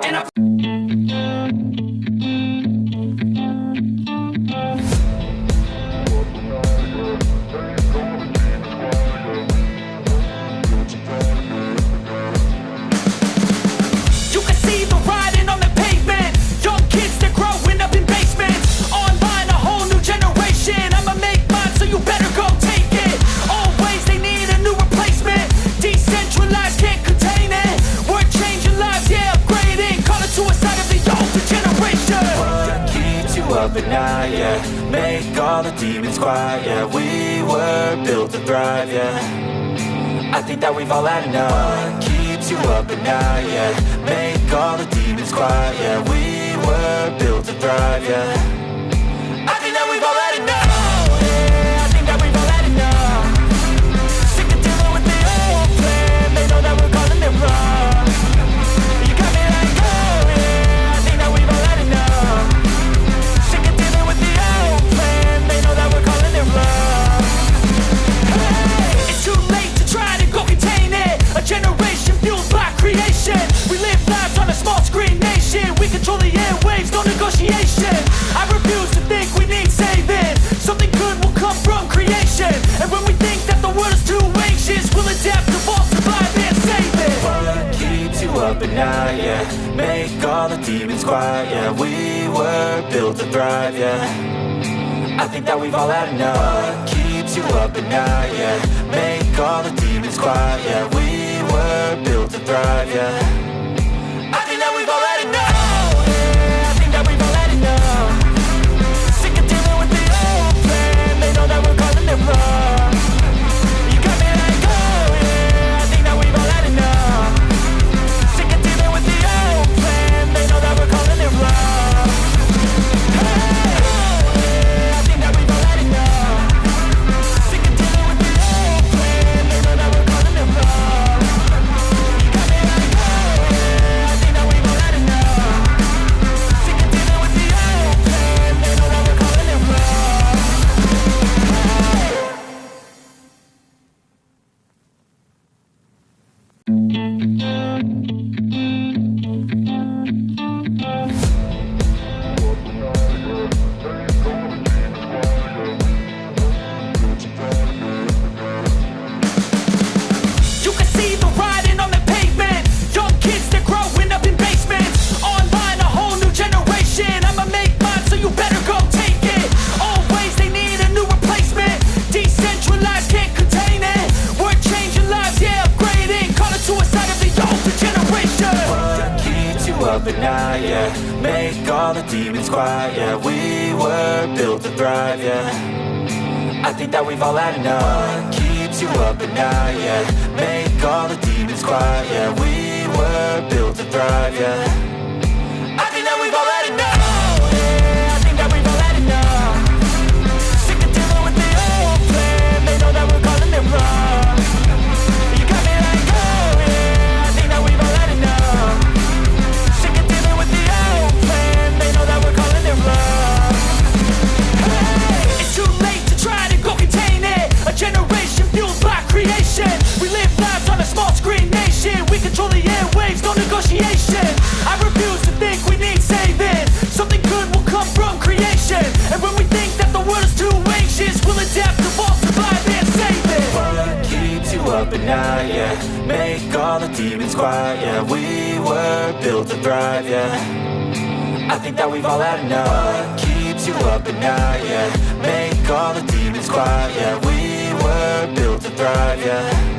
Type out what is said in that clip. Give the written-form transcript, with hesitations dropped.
and I You can see the writing on the pavement. Young kids, they're growing up in basements. Online, a whole new generation. I'ma make mine, so you better go take it. Always, they need a new replacement. Decentralized, can't contain it. We're changing lives, yeah, upgrading. Call it suicide of the older generation. What keeps you up at night, yeah? Make all the demons quiet, yeah. We were built to thrive, yeah. I think that we've all had enough. What keeps you up at night, yeah? Make all the demons quiet, yeah. We were built to thrive, yeah. I think that we've all had enough. Yeah, I think that we've all had enough. Sick of dealing with the old plan. They know that we're calling it wrong. You got me like, oh yeah, I think that we've all had enough. Sick of dealing with the old plan. They know that we're calling it wrong. Hey, it's too late to try to go contain it. A generation fueled by creation. We live lives on a small screen nation. We control the airwaves, no negotiation. I refuse to think we need saving. Something good will come from creation. And when we think that the world is too anxious, we'll adapt, evolve, survive, and save it. What keeps you up at night, yeah? Make all the demons quiet, yeah. We were built to thrive, yeah. I think that we've all had enough. What keeps you up at night, yeah? Make all the demons quiet, yeah. We were built to thrive, yeah. I think that we've all had enough. Yeah, I think that we've all had enough. Sick of dealing with the old plan. They know that we're calling it wrong. You got me like, oh yeah, I think that we've all had enough. Sick of dealing with the old plan. They know that we're calling it wrong. Hey, oh yeah, I think that we've all had enough. Sick of dealing with the old plan. They know that we're calling it wrong. You got me like, oh yeah, I think that we've all had enough. Sick of dealing with the old plan. They know that we're calling it wrong. You can see the writing on the pavement. Young kids, they're growing up in basements. Online, a whole new generation. I'ma make mine, so you better go take it. Always, they need a new replacement. Decentralized, can't contain it. We're changing lives, yeah, upgrading. Call it suicide of the older generation. What keeps you up at night, yeah? Make all the demons quiet, yeah. We were built to thrive, yeah. I think that we've all had enough. What keeps you up at night, yeah? Make all the demons quiet, yeah. We were built to thrive, yeah. I think that we've all had enough. Yeah, I think that we've all had enough. Sick of dealing with the old plan. They know that we're calling it wrong. You got me like, oh yeah, I think that we've all had enough. Sick of dealing with the old plan. They know that we're calling it wrong. Hey, it's too late to try to go contain it. A generation fueled by creation. We live lives on a small screen nation. We control the airwaves, no negotiation. I refuse to think we need saving. Something good will come from creation. And when we think that the world is too anxious, we'll adapt, evolve, survive, and save it. What keeps you up at night, yeah? Make all the demons quiet, yeah. We were built to thrive, yeah. I think that we've all had enough. What keeps you up at night, yeah? Make all the demons quiet, yeah. We were built to thrive, yeah.